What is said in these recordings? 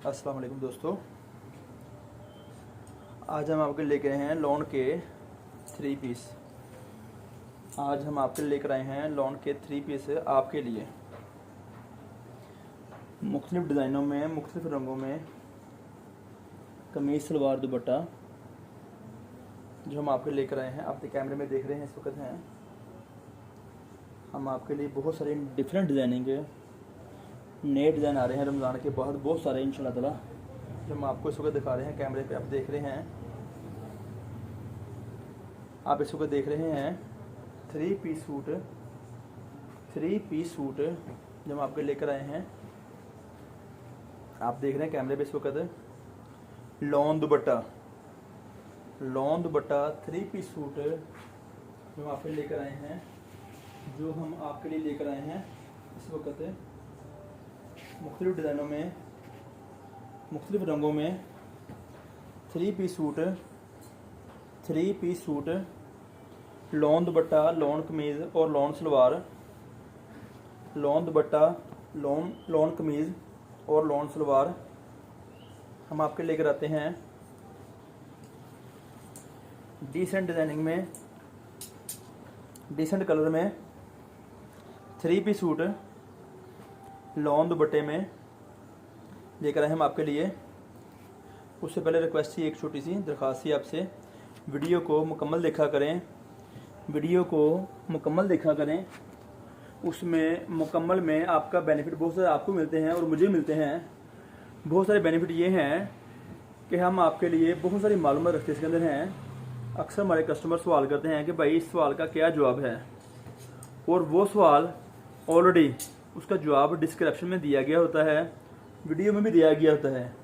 अस्सलाम वालेकुम दोस्तों, आज हम आपके लेकर आए हैं लॉन के 3 पीस। आज हम आपके लेकर आए हैं लॉन के 3 पीस आपके लिए मुख्तलिफ़ डिज़ाइनों में, मुख्तलिफ़ रंगों में कमीज़ सलवार दुपट्टा जो हम आपके लेकर आए हैं। आप कैमरे में देख रहे हैं इस वक्त हैं हम आपके लिए बहुत सारे डिफरेंट डिज़ाइनिंग के नए डिज़ाइन आ रहे हैं रमज़ान के बाद, बहुत सारे इंशाल्लाह ताला जो हम आपको इस वक्त दिखा रहे हैं। कैमरे पे आप देख रहे हैं, आप इस वक्त देख रहे हैं 3 पीस सूट जो हम आपके लेकर आए हैं। आप देख रहे हैं कैमरे पे इस वक्त लॉन दुपट्टा 3 पीस सूट जो हम आपके लेकर आए हैं, जो हम आपके लिए लेकर आए हैं इस वक्त मुख्तलिफ़ डिज़ाइनों में, मुख्तलिफ़ रंगों में 3 पीस सूट लॉन दुपट्टा, लॉन कमीज़ और लॉन सलवार, लॉन दुपट्टा, लॉन कमीज़ और लॉन सलवार हम आपके लेकर आते हैं डिसेंट डिज़ाइनिंग में, डिसेंट कलर में 3 पीस सूट लॉन दुपट्टे में लेकर आए हम आपके लिए। उससे पहले रिक्वेस्ट थी, एक छोटी सी दरख्वास्त थी आपसे, वीडियो को मुकम्मल देखा करें, उसमें मुकम्मल में आपका बेनिफिट बहुत सारे आपको मिलते हैं और मुझे मिलते हैं। बहुत सारे बेनिफिट ये हैं कि हम आपके लिए बहुत सारी मालूमात रखते इसके अंदर हैं। अक्सर हमारे कस्टमर सवाल करते हैं कि भाई इस सवाल का क्या जवाब है, और वो सवाल ऑलरेडी उसका जवाब डिस्क्रिप्शन में दिया गया होता है, वीडियो में भी दिया गया होता है।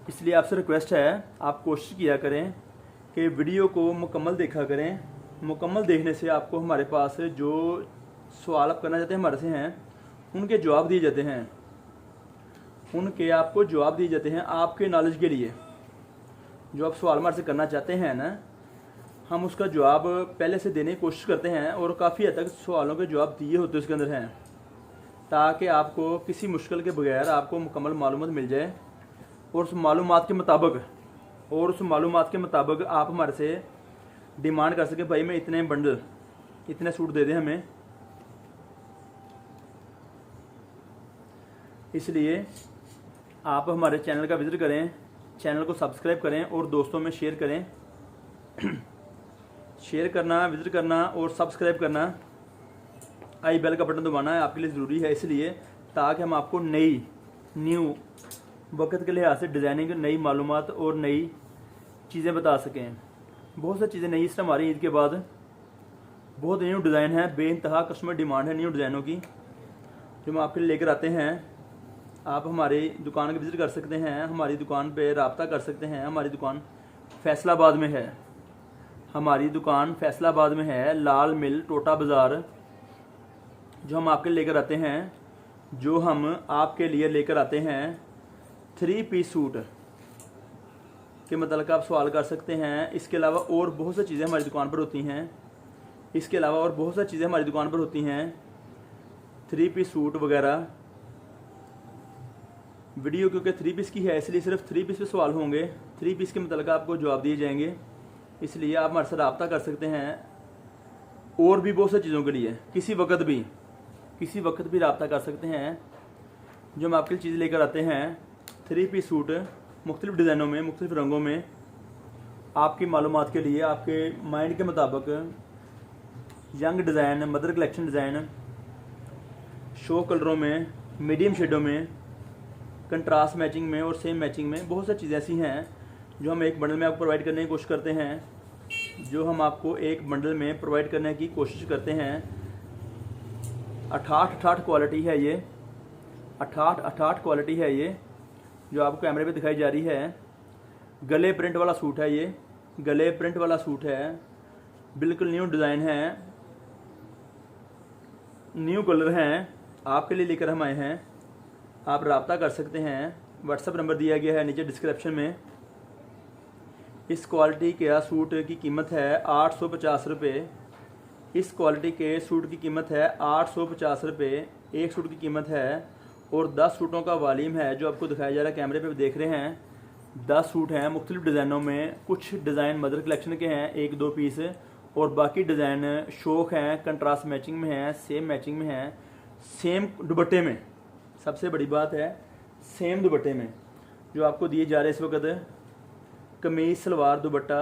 इसलिए आपसे रिक्वेस्ट है, आप कोशिश किया करें कि वीडियो को मुकम्मल देखा करें। मुकम्मल देखने से आपको हमारे पास जो सवाल आप करना चाहते हैं हमारे से हैं, उनके जवाब दिए जाते हैं, आपको जवाब दिए जाते हैं आपके नॉलेज के लिए। जो आप सवाल हमारे से करना चाहते हैं ना, हम उसका जवाब पहले से देने की कोशिश करते हैं और काफ़ी हद तक सवालों के जवाब दिए होते उसके अंदर हैं, ताकि आपको किसी मुश्किल के बगैर आपको मुकम्मल मालूमात मिल जाए। और उस मालूमात के मुताबिक आप हमारे से डिमांड कर सकें, भाई मैं इतने बंडल, इतने सूट दे दें हमें। इसलिए आप हमारे चैनल का विज़िट करें, चैनल को सब्सक्राइब करें और दोस्तों में शेयर करें। शेयर करना, विज़िट करना और सब्सक्राइब करना, आई बेल का बटन दबाना है आपके लिए ज़रूरी है, इसलिए ताकि हम आपको न्यू वक्त के लिहाज से डिज़ाइनिंग, नई मालूमात और नई चीज़ें बता सकें। बहुत सारी चीज़ें नई इस टाइम आ रही हैं ईद के बाद, बहुत न्यू डिज़ाइन है, बेइंतहा कस्टमर डिमांड है न्यू डिज़ाइनों की, जो हम आपके लिए लेकर आते हैं। आप हमारी दुकान का विज़िट कर सकते हैं, हमारी दुकान पे रब्ता कर सकते हैं। हमारी दुकान फैसलाबाद में है, लाल मिल टोटा बाज़ार। जो हम आपके लेकर आते हैं, 3 पीस सूट के मतलब आप सवाल कर सकते हैं। इसके अलावा और बहुत सी चीज़ें हमारी दुकान पर होती हैं, 3 पीस सूट वगैरह। वीडियो क्योंकि 3 पीस की है, इसलिए सिर्फ 3 पीस पे सवाल होंगे, 3 पीस के मतलब आपको जवाब दिए जाएंगे। इसलिए आप हमारे से रब्ता कर सकते हैं और भी बहुत सी चीज़ों के लिए किसी वक्त भी रब्ता कर सकते हैं। जो हम आपके लिए चीज़ लेकर आते हैं 3 पीस सूट मुख्तलिफ़ डिज़ाइनों में, मुख्तलिफ़ रंगों में, आपकी मालूमात के लिए, आपके माइंड के मुताबिक, young design, mother collection design, show कलरों में, मीडियम शेडों में, कंट्रास्ट मैचिंग में और सेम मैचिंग में। बहुत सारी चीज़ें ऐसी हैं जो हम एक बंडल में आपको प्रोवाइड करने की कोशिश करते हैं। 88 क्वालिटी है ये, 88 क्वालिटी है ये, जो आपको कैमरे पे दिखाई जा रही है। गले प्रिंट वाला सूट है ये, बिल्कुल न्यू डिज़ाइन है, न्यू कलर हैं, आपके लिए लेकर हम आए हैं। आप रब्ता कर सकते हैं, व्हाट्सएप नंबर दिया गया है नीचे डिस्क्रिप्शन में। इस क्वालिटी के सूट की कीमत है 850 रुपये। इस क्वालिटी के सूट की कीमत है 850 रुपये एक सूट की कीमत है। और 10 सूटों का वॉल्यूम है जो आपको दिखाया जा रहा है, कैमरे पे देख रहे हैं। 10 सूट हैं मुख्तलिफ डिज़ाइनों में, कुछ डिज़ाइन मदर कलेक्शन के हैं 1-2 पीस, और बाकी डिज़ाइन शौक हैं, कंट्रास्ट मैचिंग में हैं, सेम मैचिंग में हैं, सेम दुपट्टे में। सबसे बड़ी बात है सेम दुपट्टे में जो आपको दिए जा रहे हैं इस वक्त। कमीज सलवार दुपट्टा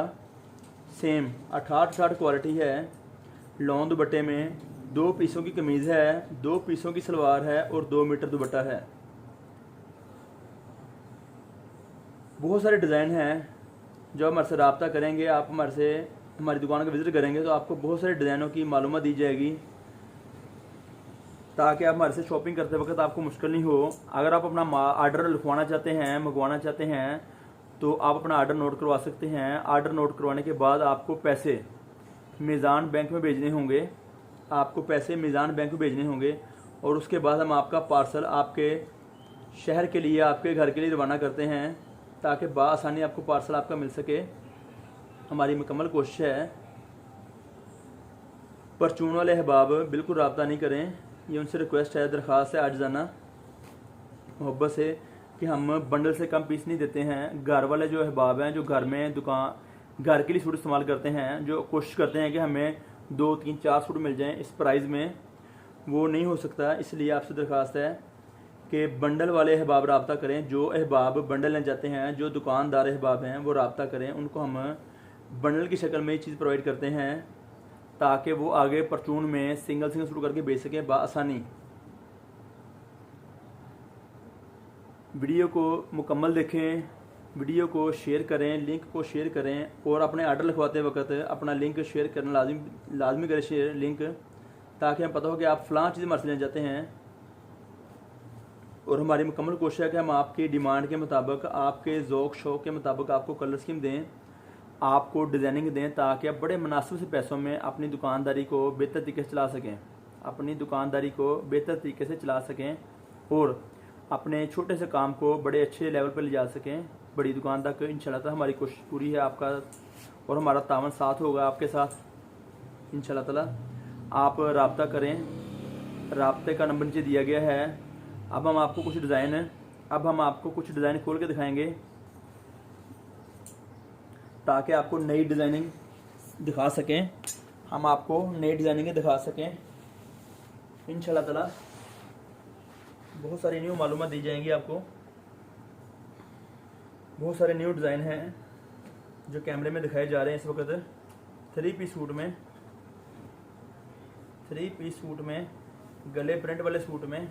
सेम 68 क्वालिटी है, लॉन्ग दुपट्टे में। 2 पीसों की कमीज़ है, 2 पीसों की सलवार है और 2 मीटर दुपट्टा है। बहुत सारे डिज़ाइन हैं जो हमारे से रब्ता करेंगे, आप हमारी दुकान का विज़िट करेंगे तो आपको बहुत सारे डिज़ाइनों की मालूमात दी जाएगी, ताकि आप हमारे से शॉपिंग करते वक्त आपको मुश्किल नहीं हो। अगर आप अपना आर्डर लिखवाना चाहते हैं, मंगवाना चाहते हैं, तो आप अपना आर्डर नोट करवा सकते हैं। आर्डर नोट करवाने के बाद आपको पैसे मीज़ान बैंक में भेजने होंगे, और उसके बाद हम आपका पार्सल आपके शहर के लिए, आपके घर के लिए रवाना करते हैं, ताकि बआसानी आपको पार्सल आपका मिल सके। हमारी मुकम्मल कोशिश है। परचून वाले अहबाब बिल्कुल रब्ता नहीं करें, ये उनसे रिक्वेस्ट है, दरख्वास्त है आजिज़ाना मोहब्बत से, कि हम बंडल से कम पीस नहीं देते हैं। घर वाले जो अहबाब हैं, जो घर में घर के लिए सूट इस्तेमाल करते हैं, जो कोशिश करते हैं कि हमें 2, 3, 4 सूट मिल जाएं इस प्राइस में, वो नहीं हो सकता। इसलिए आपसे दरख्वास्त है कि बंडल वाले अहबाब रब्ता करें। जो अहबाब बंडल लेना चाहते हैं, जो दुकानदार अहबाब हैं, वो रब्ता करें। उनको हम बंडल की शक्ल में ये चीज़ प्रोवाइड करते हैं, ताकि वो आगे परचून में सिंगल सूट करके बेच सकें बआसानी। वीडियो को मुकम्मल देखें, वीडियो को शेयर करें, लिंक को शेयर करें, और अपने आर्डर लिखवाते वक्त अपना लिंक शेयर करना लाजमी करें, शेयर लिंक, ताकि हमें पता हो कि आप फ़लाँ चीज़ हमारे से लेना चाहते हैं। और हमारी मुकम्मल कोशिश है कि हम आपकी डिमांड के मुताबिक, आपके ज़ौक़ शौक़ के मुताबिक आपको कलर स्कीम दें, आपको डिज़ाइनिंग दें, ताकि आप बड़े मुनासिब से पैसों में अपनी दुकानदारी को बेहतर तरीके से चला सकें, और अपने छोटे से काम को बड़े अच्छे लेवल पर ले जा सकें, बड़ी दुकान तक। इंशाल्लाह हमारी कोशिश पूरी है, आपका और हमारा तावन साथ होगा आपके साथ इंशाल्लाह ताला। आप रब्ता करें, रब्ते का नंबर नीचे दिया गया है। अब हम आपको कुछ डिज़ाइन खोल के दिखाएंगे, ताकि आपको नई डिज़ाइनिंग दिखा सकें, इंशाल्लाह ताला। बहुत सारी न्यू मालूमात दी जाएंगी आपको। बहुत सारे न्यू डिज़ाइन हैं जो कैमरे में दिखाए जा रहे हैं इस वक्त। 3 पीस सूट में गले प्रिंट वाले सूट में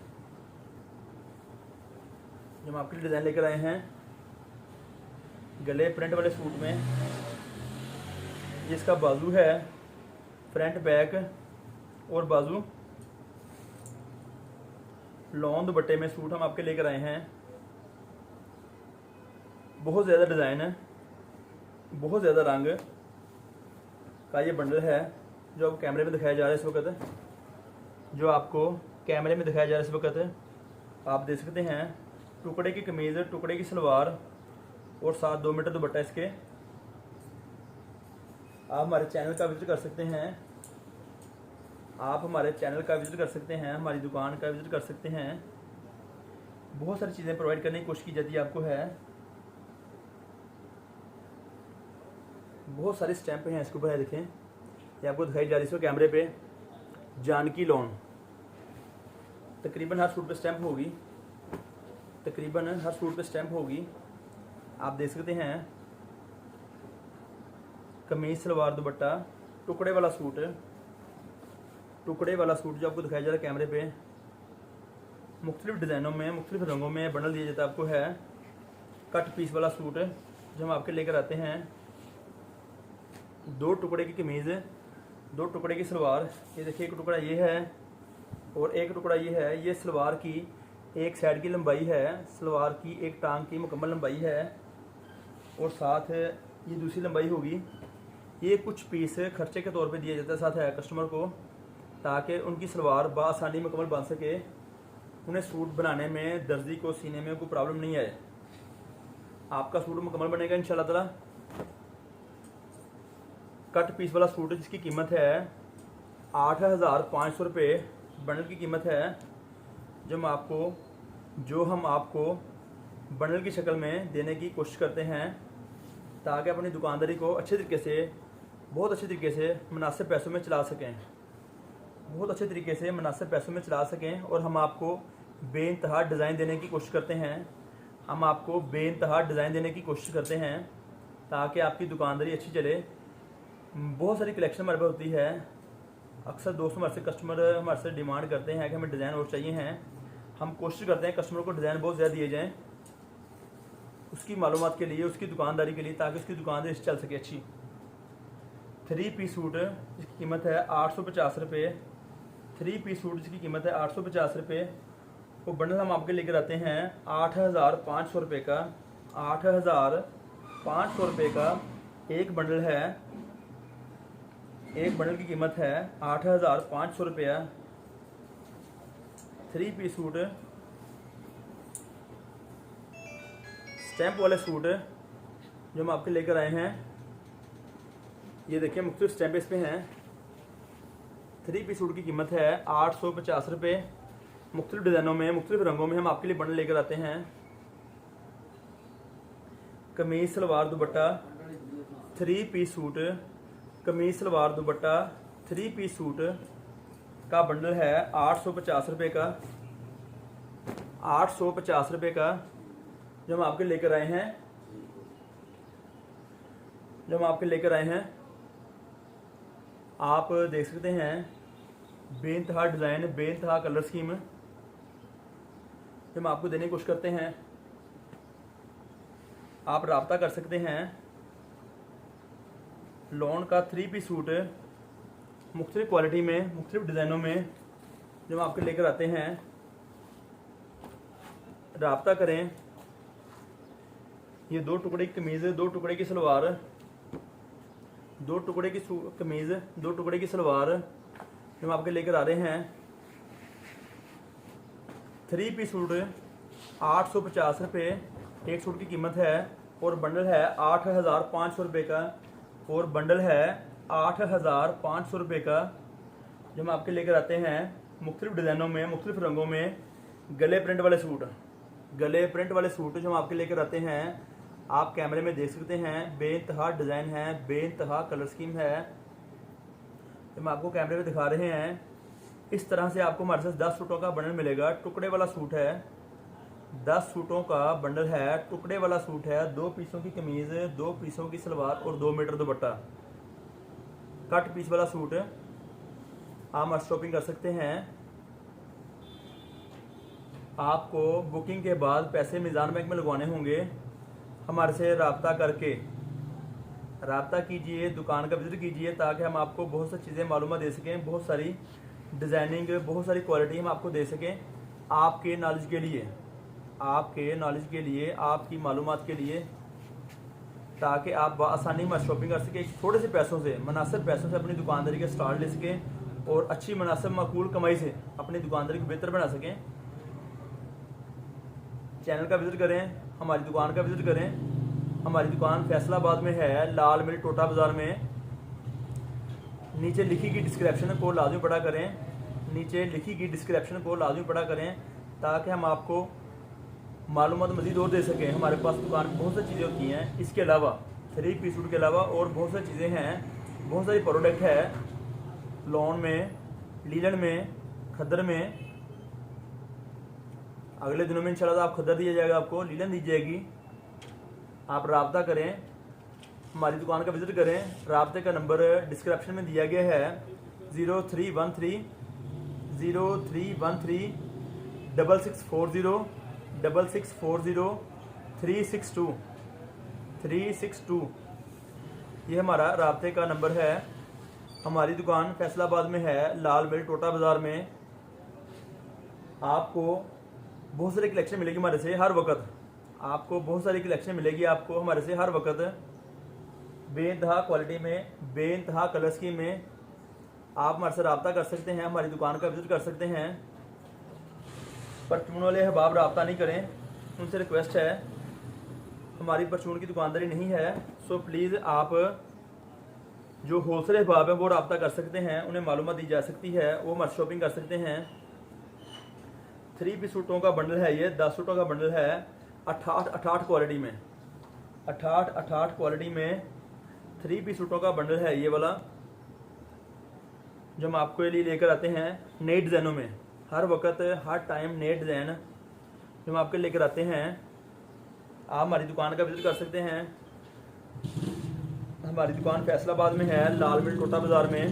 जो हम आपके लिए डिज़ाइन लेकर आए हैं, गले प्रिंट वाले सूट में जिसका बाजू है फ्रंट बैक और बाजू, लॉन्ग दुपट्टे में सूट हम आपके लेकर आए हैं। बहुत ज़्यादा डिज़ाइन है, बहुत ज़्यादा रंग का ये बंडल है जो आपको कैमरे में दिखाया जा रहा है इस वक्त। आप देख सकते हैं टुकड़े की कमीज़, टुकड़े की सलवार और साथ 2 मीटर दुपट्टा इसके। आप हमारे चैनल का विज़िट कर सकते हैं, हमारी दुकान का विज़िट कर सकते हैं। बहुत सारी चीज़ें प्रोवाइड करने की कोशिश की जाती है आपको है। बहुत सारे स्टैंप हैं इसके ऊपर, देखें, ये आपको दिखाई जा रही है कैमरे पे। जानकी लॉन तकरीबन हर सूट पे स्टैंप होगी, आप देख सकते हैं। कमीज सलवार दुपट्टा, टुकड़े वाला सूट जो आपको दिखाया जा रहा है कैमरे पे। मुख्तलिफ डिज़ाइनों में, मुख्तलिफ रंगों में बंडल दिया जाता है आपको है। कट पीस वाला सूट जो हम आपके लेकर आते हैं। 2 टुकड़े की कमीज़, 2 टुकड़े की सलवार। ये देखिए, एक टुकड़ा ये है और एक टुकड़ा ये है। ये सलवार की एक साइड की लंबाई है, सलवार की एक टांग की मुकम्मल लंबाई है, और साथ ये दूसरी लंबाई होगी। ये कुछ पीस खर्चे के तौर पे दिया जाता है साथ है कस्टमर को, ताकि उनकी सलवार बआसानी मुकम्मल बन सके, उन्हें सूट बनाने में, दर्जी को सीने में कोई प्रॉब्लम नहीं आए। आपका सूट मुकम्मल बनेगा इंशाल्लाह ताला। कट पीस वाला सूट जिसकी कीमत है 8,500 रुपये बंडल की कीमत है, जो हम आपको जो हम आपको बंडल की शक्ल में देने की कोशिश करते हैं ताकि अपनी दुकानदारी को अच्छे तरीके से, बहुत अच्छे तरीके से मुनासिब पैसों में चला सकें, बहुत अच्छे तरीके से मुनासिब पैसों में चला सकें। और हम आपको बेइंतहा डिज़ाइन देने की कोशिश करते हैं, हम आपको बेइंतहा डिज़ाइन देने की कोशिश करते हैं ताकि आपकी दुकानदारी अच्छी चले। बहुत सारी कलेक्शन हमारे पास होती है। अक्सर दोस्त हमारे से, कस्टमर हमारे से डिमांड करते हैं कि हमें डिज़ाइन और चाहिए हैं। हम कोशिश करते हैं कस्टमर को डिज़ाइन बहुत ज़्यादा दिए जाएँ उसकी मालूमात के लिए, उसकी दुकानदारी के लिए, ताकि उसकी दुकानदारी चल सके अच्छी। 3 पीस सूट जिसकी कीमत है 850 रुपये, 3 पीस सूट जिसकी कीमत है 850 रुपये। वो बंडल हम आपके लेकर आते हैं 8500 रुपये का। 8500 रुपये का एक बंडल है, एक बंडल की कीमत है 8500 रुपया। 3 पीस सूट, स्टैंप वाले सूट जो हम आपके लेकर आए हैं, ये देखिए मुख्तलिफ स्टैंप इस पे हैं। 3 पीस सूट की कीमत है 850 रुपये। मुख्तलिफ डिज़ाइनों में, मुख्तलिफ रंगों में हम आपके लिए बंडल लेकर आते हैं। कमीज सलवार दुपट्टा 3 पीस सूट, कमीज सलवार दुपट्टा 3 पीस सूट का बंडल है 850 रुपये का। 850 रुपये का जो हम आपके लेकर आए हैं, जो हम आपके लेकर आए हैं। आप देख सकते हैं बेइंतहा डिज़ाइन, बेइंतहा कलर स्कीम जो हम आपको देने की कोशिश करते हैं। आप राब्ता कर सकते हैं। लॉन का 3 पीस सूट मुख्तलिफ क्वालिटी में, मुख्तलिफ डिज़ाइनों में जो हम आपके लेकर आते हैं। राब्ता करें। ये 2 टुकड़े की कमीज़, 2 टुकड़े की सलवार, 2 टुकड़े की कमीज़, 2 टुकड़े की सलवार जो हम आपके लेकर आ रहे हैं। 3 पीस सूट 850 रुपये एक सूट की कीमत है। और बंडल है 8500 रुपये का। और बंडल है 8500 रुपये का जो हम आपके लेकर आते हैं मुख्तलिफ डिज़ाइनों में, मुख्तलिफ रंगों में। गले प्रिंट वाले सूट, गले प्रिंट वाले सूट जो हम आपके लेकर आते हैं, आप कैमरे में देख सकते हैं। बेइंतहा डिज़ाइन है, बेइंतहा कलर स्कीम है जो हम आपको कैमरे में दिखा रहे हैं। इस तरह से आपको हमारे साथ 10 सूटों का बंडल मिलेगा। टुकड़े वाला सूट है, 10 सूटों का बंडल है, टुकड़े वाला सूट है। 2 पीसों की कमीज़, 2 पीसों की सलवार और 2 मीटर दुपट्टा। कट पीस वाला सूट आप हमारे शॉपिंग कर सकते हैं। आपको बुकिंग के बाद पैसे मीज़ान बैंक में लगवाने होंगे। हमारे से रब्ता करके रब्ता कीजिए, दुकान का विज़िट कीजिए ताकि हम आपको बहुत सी चीज़ें मालूम दे सकें, बहुत सारी डिज़ाइनिंग, बहुत सारी क्वालिटी हम आपको दे सकें आपके नॉलेज के लिए, आपके नॉलेज के लिए, आपकी मालूमात के लिए, ताकि आप आसानी में शॉपिंग कर सकें। थोड़े से पैसों से, मुनासिब पैसों से अपनी दुकानदारी का स्टार्ट ले सकें और अच्छी मुनासिब माकूल कमाई से अपनी दुकानदारी को बेहतर बना सकें। चैनल का विज़िट करें, हमारी दुकान का विज़िट करें। हमारी दुकान फैसलाबाद में है, लाल मिल टोटा बाज़ार में। नीचे लिखी गई डिस्क्रिप्शन को लाजमी पढ़ा करें, नीचे लिखी गई डिस्क्रिप्शन को लाजमी पढ़ा करें ताकि हम आपको मालूमात मज़ीद और दे सकें। हमारे पास दुकान में बहुत सी चीज़ें होती हैं। इसके अलावा 3 पीस सूट के अलावा और बहुत सारी चीज़ें हैं, बहुत सारी प्रोडक्ट है लॉन में, लीलन में, खद्दर में। अगले दिनों में इंशाल्लाह आप खद्दर दिया जाएगा, आपको लीलन दी जाएगी। आप रब्ता करें, हमारी दुकान का विज़िट करें। रब्ते का नंबर डिस्क्रिप्शन में दिया गया है 0313 6640 362। ये हमारा रब्ते का नंबर है। हमारी दुकान फैसलाबाद में है, लाल मिल टोटा बाज़ार में। आपको बहुत सारी कलेक्शन मिलेगी हमारे से हर वक्त, आपको बहुत सारी कलेक्शन मिलेगी आपको हमारे से हर वक्त, बेइंतहा क्वालिटी में, बेइंतहा कलर स्कीम में। आप हमारे से रब्ता कर सकते हैं, हमारी दुकान का विज़िट कर सकते हैं। परचून वाले अहबाब रब्ता नहीं करें, उनसे रिक्वेस्ट है। हमारी परचून की दुकानदारी नहीं है, सो प्लीज़ आप जो होलसेल अहबाब हैं वो रब्ता कर सकते हैं, उन्हें मालूमात दी जा सकती है, वो हमारे शॉपिंग कर सकते हैं। 3 पीस सूटों का बंडल है ये, 10 सूटों का बंडल है 68 क्वालिटी में, 68 क्वालिटी में 3 पीस सूटों का बंडल है ये वाला, जो हम आपके लिए लेकर आते हैं नए डिज़ाइनों में। हर वक्त हर टाइम नए डिज़ाइन जो हम आपके लेकर आते हैं। आप हमारी दुकान का विजिट कर सकते हैं। हमारी दुकान फैसलाबाद में है, लाल मिल टोटा बाज़ार में।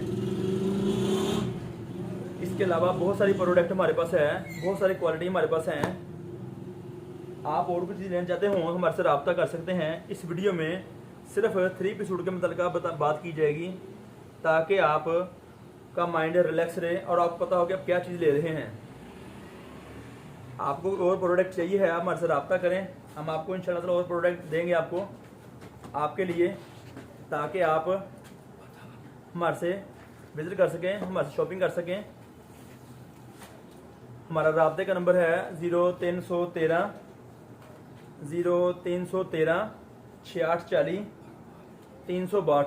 इसके अलावा बहुत सारी प्रोडक्ट हमारे पास है, बहुत सारी क्वालिटी हमारे पास हैं। आप और कुछ चीज़ लेना चाहते हो हमारे से रब्ता कर सकते हैं। इस वीडियो में सिर्फ 3 पीस सूट के मतलब बात की जाएगी, ताकि आप का माइंड रिलैक्स रहे और आपको पता हो कि आप क्या चीज़ ले रहे हैं। आपको और प्रोडक्ट चाहिए है, आप हमारे से रब्ता करें, हम आपको इंशाल्लाह ताला और प्रोडक्ट देंगे आपको आपके लिए, ताकि आप हमारे से विजिट कर सकें, हमारे से शॉपिंग कर सकें। हमारा रब्ते का नंबर है 0313 6840 362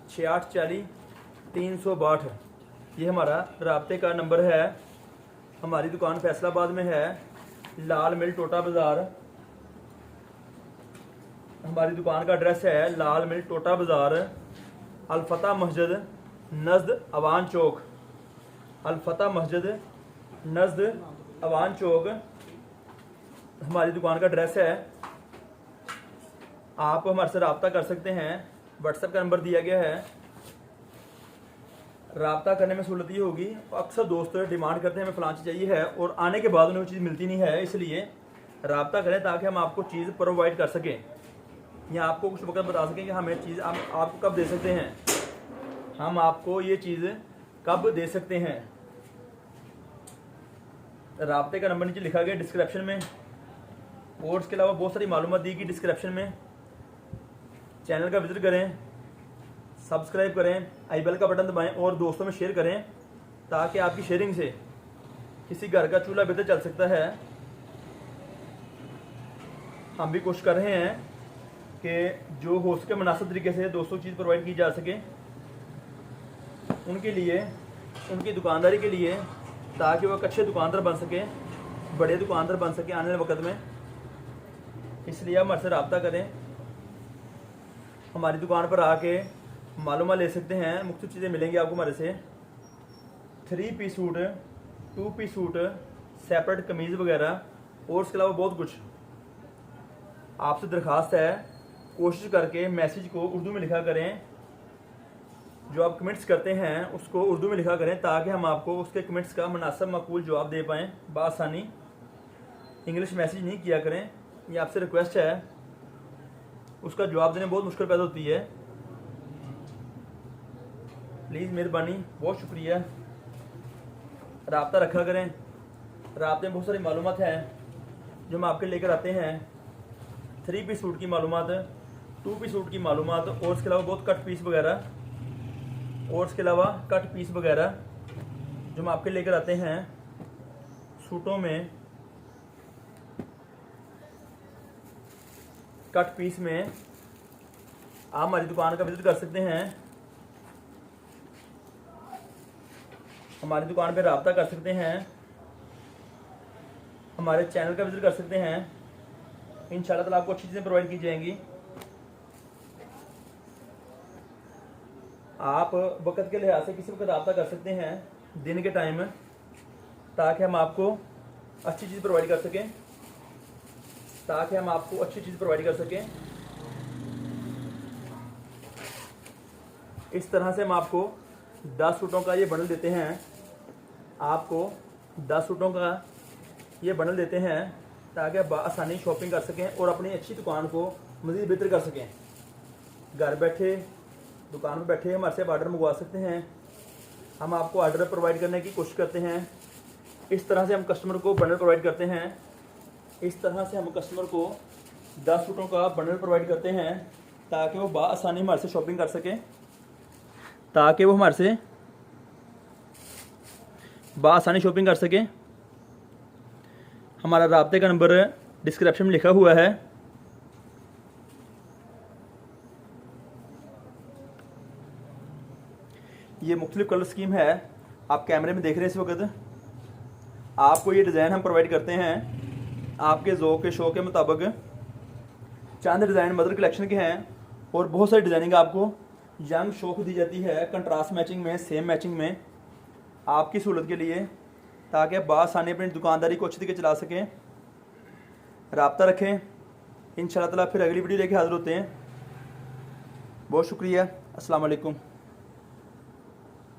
6840 362। ये हमारा रब्ते का नंबर है। हमारी दुकान फैसलाबाद में है, लाल मिल टोटा बाज़ार। हमारी दुकान का एड्रेस है लाल मिल टोटा बाज़ार, अल-फतह मस्जिद नज़द अवान चौक, अल-फतह मस्जिद नज़द अवान चौक हमारी दुकान का एड्रेस है। आप हमारे से रब्ता कर सकते हैं, व्हाट्सएप का नंबर दिया गया है। रब्ता करने में सहूलत ये होगी, अक्सर दोस्त डिमांड करते हैं हमें फलां चीज़ चाहिए है और आने के बाद उन्हें वो चीज़ मिलती नहीं है, इसलिए रब्ता करें ताकि हम आपको चीज़ प्रोवाइड कर सकें या आपको कुछ वक्त बता सकें कि हमें चीज़ हम आपको कब दे सकते हैं, हम आपको ये चीज़ कब दे सकते हैं। रब्ते का नंबर नीचे लिखा गया डिस्क्रिप्शन में, और इसके अलावा बहुत सारी मालूमात दी गई डिस्क्रिप्शन में। चैनल का विजिट करें, सब्सक्राइब करें, आई बेल का बटन दबाएं और दोस्तों में शेयर करें, ताकि आपकी शेयरिंग से किसी घर का चूल्हा बेहतर चल सकता है। हम भी कोशिश कर रहे हैं कि जो हो सके मुनासिब तरीके से दोस्तों को चीज़ प्रोवाइड की जा सके उनके लिए, उनकी दुकानदारी के लिए, ताकि वो एक अच्छे दुकानदार बन सके, बड़े दुकानदार बन सके आने वाले वक्त में। इसलिए आप हमारे से रब्ता करें, हमारी दुकान पर आके मालूमात ले सकते हैं, मुख्तलिफ चीज़ें मिलेंगी आपको हमारे से। 3 piece suit, 2 piece suit, separate कमीज़ वगैरह और इसके अलावा बहुत कुछ। आपसे दरख्वास्त है, कोशिश करके मैसेज को उर्दू में लिखा करें, जो आप कमेंट्स करते हैं उसको उर्दू में लिखा करें, ताकि हम आपको उसके कमेंट्स का मुनासिब माकूल जवाब दे पाएँ बआसानी। इंग्लिश मैसेज नहीं किया करें, ये आपसे रिक्वेस्ट है, उसका जवाब देने बहुत मुश्किल पैदा होती है। प्लीज़ मेहरबानी, बहुत शुक्रिया। रब्ता रखा करें, रब्ते में बहुत सारी मालूमात हैं जो हम आपके लेकर आते हैं। 3 पीस सूट की मालूमात, 2 पीस सूट की मालूमात और इसके अलावा बहुत कट पीस वगैरह, और इसके अलावा कट पीस वगैरह जो हम आपके लेकर आते हैं सूटों में। कट पीस में आप हमारी दुकान का विजिट कर सकते हैं, हमारी दुकान पे रब्ता कर सकते हैं, हमारे चैनल का विजिट कर सकते हैं। इंशाल्लाह ताला आपको अच्छी चीज़ें प्रोवाइड की जाएंगी। आप वक्त के लिहाज से किसी वक्त रब्ता कर सकते हैं दिन के टाइम, ताकि हम आपको अच्छी चीज़ प्रोवाइड कर सकें, ताकि हम आपको अच्छी चीज़ प्रोवाइड कर सकें। इस तरह से हम आपको 10 सूटों का ये बंडल देते हैं, आपको 10 सूटों का ये बंडल देते हैं, ताकि आप आसानी शॉपिंग कर सकें और अपनी अच्छी दुकान को मज़ीद बेहतर कर सकें। घर बैठे, दुकान में बैठे हमारे से ऑर्डर मंगवा सकते हैं, हम आपको ऑर्डर प्रोवाइड करने की कोशिश करते हैं। इस तरह से हम कस्टमर को बंडल प्रोवाइड करते हैं, इस तरह से हम कस्टमर को 10 सूटों का बंडल प्रोवाइड करते हैं, ताकि वो आसानी हमारे से शॉपिंग कर सकें, ताकि वो हमारे से आसानी शॉपिंग कर सकें। हमारा रब्ते का नंबर डिस्क्रिप्शन में लिखा हुआ है। ये मुख्तलिफ कलर स्कीम है, आप कैमरे में देख रहे हैं इस वक्त। आपको ये डिज़ाइन हम प्रोवाइड करते हैं आपके ज़ौक़ के शौक़ के मुताबिक। चंद डिज़ाइन मदर कलेक्शन के हैं और बहुत सारी डिज़ाइनिंग आपको यंग शौक दी जाती है कंट्रास्ट मैचिंग में, सेम मैचिंग में, आपकी सहूलत के लिए, ताकि आप बासानी अपनी दुकानदारी को अच्छी तरीके चला सकें। राब्ता रखें। इंशाअल्लाह ताला फिर अगली वीडियो लेके हाज़िर होते हैं। बहुत शुक्रिया। अस्सलाम वालेकुम।